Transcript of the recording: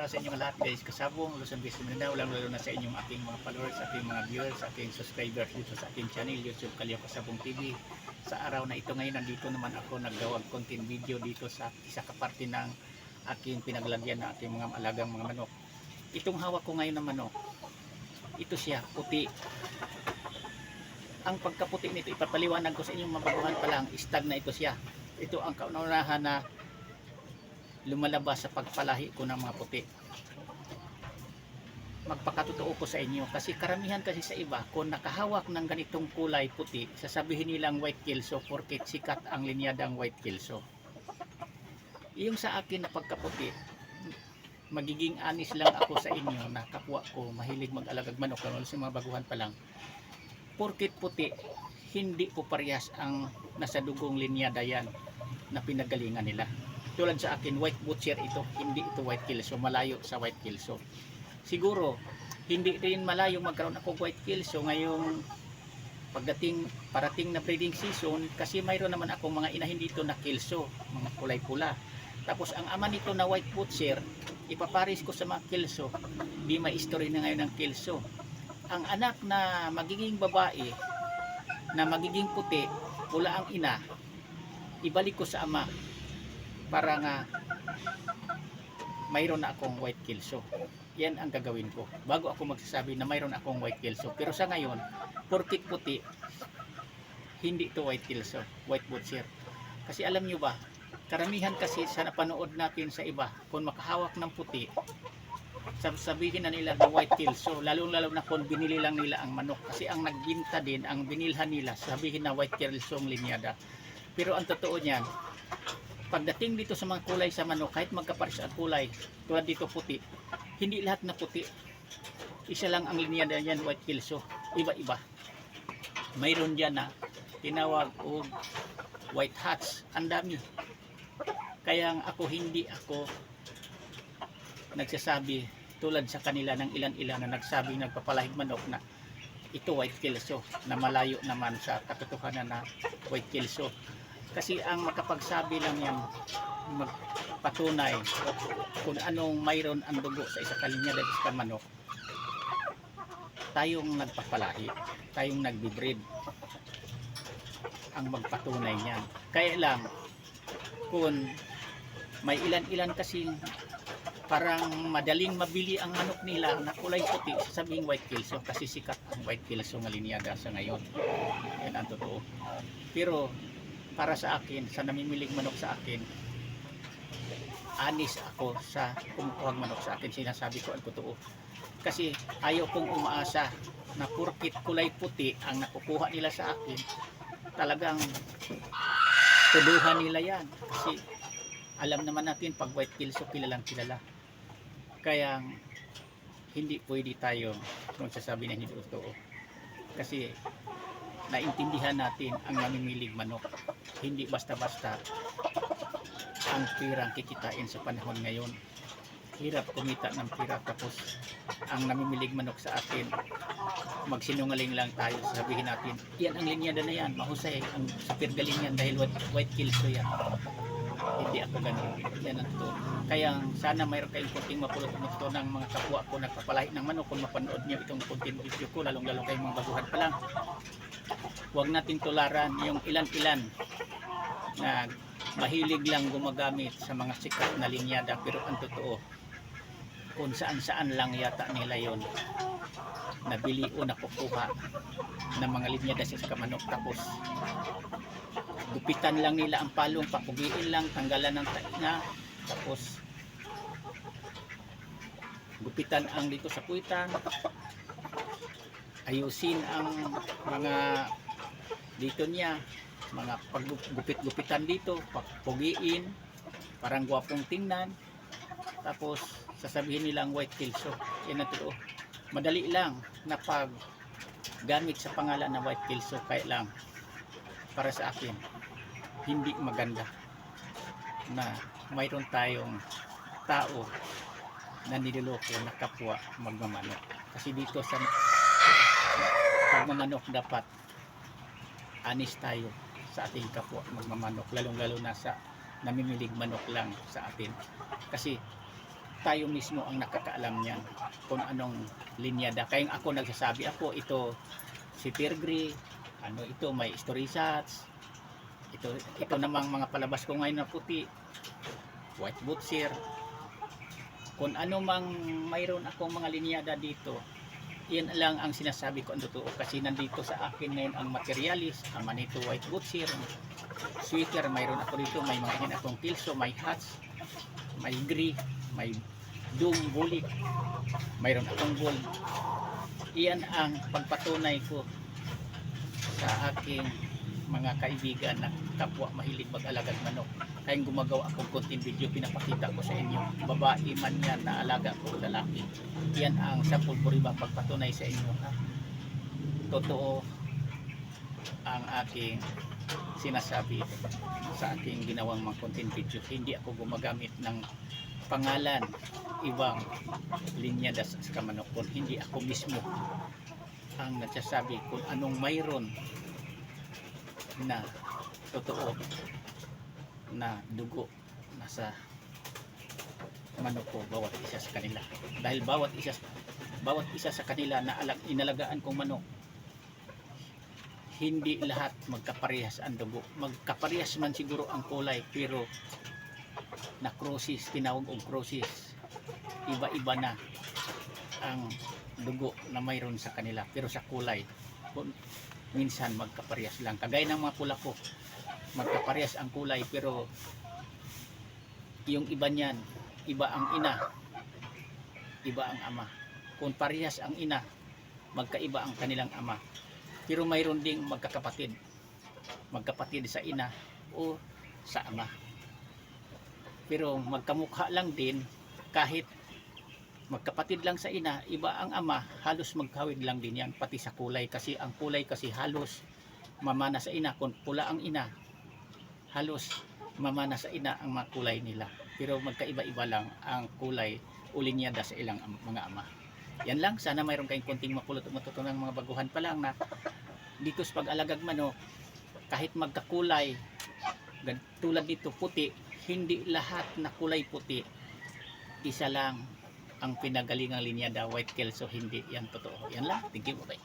araw sa inyong lahat guys, kasabong Luzon, Visayas, Mindanao, lalo na sa inyong aking mga followers, aking mga viewers, aking subscribers dito sa aking channel YouTube Kalyo Kasabong TV. Sa araw na ito ngayon, nandito naman ako naggawag content video dito sa isa kaparte ng aking pinaglagyan na aking mga alagang mga manok. Itong hawak ko ngayon na manok, ito siya, puti. Ang pagkaputi nito, ipapaliwanag ko sa inyong mabaguhan pa lang, stag na ito siya. Ito ang kaunahan na lumalabas sa pagpalahi ko ng mga puti. Magpakatotoo ko sa inyo kasi karamihan kasi sa iba kung nakahawak ng ganitong kulay puti, sasabihin nilang white kelso porket sikat ang linyadang white kelso. Yung sa akin na pagkaputi, magiging honest lang ako sa inyo na kapwa ko mahilig mag-alagag manok lalo sa mga baguhan pa lang. Porket puti, hindi po parehas ang nasa dugong linyada yan na pinagalingan nila. Tulad sa akin, white butcher ito, hindi ito white kelso, malayo sa white kelso. Siguro, hindi rin malayo magkaroon ako white kelso ngayong parating na breeding season kasi mayroon naman akong mga inahin dito na kelso, mga kulay pula. Tapos ang ama nito na white butcher, ipaparis ko sa mga kelso, di may history na ngayon ng kelso. Ang anak na magiging babae, na magiging puti, pula ang ina, ibalik ko sa ama para nga mayroon na akong white kelso. Yan ang gagawin ko bago ako magsasabi na mayroon akong white kelso. Pero sa ngayon, porkit puti, hindi ito white kelso, white butcher. Kasi alam nyo ba, karamihan kasi sa napanood natin sa iba, kung makahawak ng puti, sabihin na nila na white kelso, lalo na kung binili lang nila ang manok. Kasi ang nagbinta din, ang binilhan nila, sabihin na white kelso ang linyada. Pero ang totoo niyan, pagdating dito sa mga kulay sa manok, kahit magkapares ang kulay, tulad dito puti, hindi lahat na puti. Isa lang ang linyada yan, white kelso. Iba-iba. Mayroon dyan na tinawag o white hats. Ang dami. Kaya hindi ako nagsasabi tulad sa kanila ng ilan-ilan na nagpapalahig manok na ito white kelso, na malayo naman sa katotohanan na white kelso. Kasi ang makapagsabi lang yan, magpatunay kung anong mayroon ang dugo sa isa kalinyada sa manok, tayong nagpapalahi, tayong nagbibreed ang magpatunay niyan. Kaya lang kung may ilan-ilan kasi parang madaling mabili ang manok nila na kulay puti, sasabing white kelso kasi sikat ang white kelso ng linyada sa ngayon. Yan ang totoo. Pero para sa akin, sa namimilig manok sa akin, honest ako sa kumukuhang manok sa akin, sinasabi ko ang totoo. Kasi ayaw kong umaasa na purkit kulay puti ang nakukuha nila sa akin, talagang tuduhan nila yan. Kasi alam naman natin pag white kelso kilalang kilala. Kaya hindi pwede tayo kung sasabi na hindi totoo. Kasi naintindihan natin ang namimilig manok. Hindi basta-basta ang pirang kikitain sa panahon ngayon. Hirap kumita ng pira tapos ang namimilig manok sa atin, magsinungaling lang tayo, sabihin natin yan ang linyada na yan, mahusay ang super galing yan dahil white kelso yan. Hindi ako ganun. Yan ang totoo. Kaya sana mayroon kayong kunting mapulot nito ng mga kapwa ko nagpapalahi ng manok. Kung mapanood nyo itong content video ko, lalong-lalo kayong mga baguhan pa lang, huwag natin tularan yung ilan-ilan na mahilig lang gumagamit sa mga sikat na linyada. Pero ang totoo, kung saan-saan lang yata nila yon nabili o nakukuha ng mga linyada sa manok, tapos gupitan lang nila ang palong, papugiin lang, tanggalan ng taina, tapos gupitan ang dito sa puwitan, ayusin ang mga dito niya, mga paggupit-gupitan dito, papugiin, parang gwapong tingnan, tapos sasabihin nilang white kelso. Yan ang totoo. Madali lang na pag gamit sa pangalan na white kelso, kaya lang para sa akin hindi maganda na mayroon tayong tao na niloloko na kapwa magmamanok. Kasi dito sa pagmamanok dapat honest tayo sa ating kapwa magmamanok, lalong-lalo na sa namimilig manok lang sa atin. Kasi tayo mismo ang nakakaalam niyan kung anong linyada. Kaya ako nagsasabi ako, ito si Tirgri, ano ito, may story shots, ito namang mga palabas ko ngayon na puti, white butcher, kung ano mang mayroon akong mga linyada dito, yan lang ang sinasabi ko ang totoo, kasi nandito sa akin ngayon ang materialis, ang manito white butcher, sweater, mayroon ako dito, may mga hin akong pilso, may hats, may gri, may doom bulik, mayroon akong gold. Iyan ang pagpatunay ko sa aking mga kaibigan na kapwa mahilig mag-alagad manok. Kaya gumagawa akong content video, pinapakita ko sa inyo, babae man yan na alaga ko, lalaki. Yan ang sample puribang pagpatunay sa inyo na totoo ang aking sinasabi sa aking ginawang mga content video. Hindi ako gumagamit ng pangalan ibang linyada sa kamanok, hindi ako mismo ang nagsasabi kung anong mayroon na totoo na dugo nasa manok ko, bawat isa sa kanila. Dahil bawat isa sa kanila na inalagaan kong manok, hindi lahat magkaparehas ang dugo. Magkaparehas man siguro ang kulay, pero na crosses, tinawag og crosses, iba-iba na ang dugo na mayroon sa kanila, pero sa kulay minsan magkaparehas lang. Kagaya ng mga pula ko, magkaparehas ang kulay, pero yung iba niyan, iba ang ina, iba ang ama. Kung parehas ang ina, magkaiba ang kanilang ama. Pero mayroon ding magkakapatid sa ina o sa ama, pero magkamukha lang din. Kahit magkapatid lang sa ina, iba ang ama, halos magkawig lang din yan, pati sa kulay. Kasi ang kulay kasi halos mamana sa ina. Kung pula ang ina, halos mamana sa ina ang mga kulay nila, pero magkaiba-iba lang ang kulay o linyada sa ilang mga ama. Yan lang, sana mayroon kayong konting mapulot o matutunan mga baguhan pa lang na dito sa pag-alagag manok, kahit magkakulay tulad dito puti, hindi lahat na kulay puti isa lang ang pinagalingang linyada white kelso, hindi yan totoo. Yan lang, thank you, bye.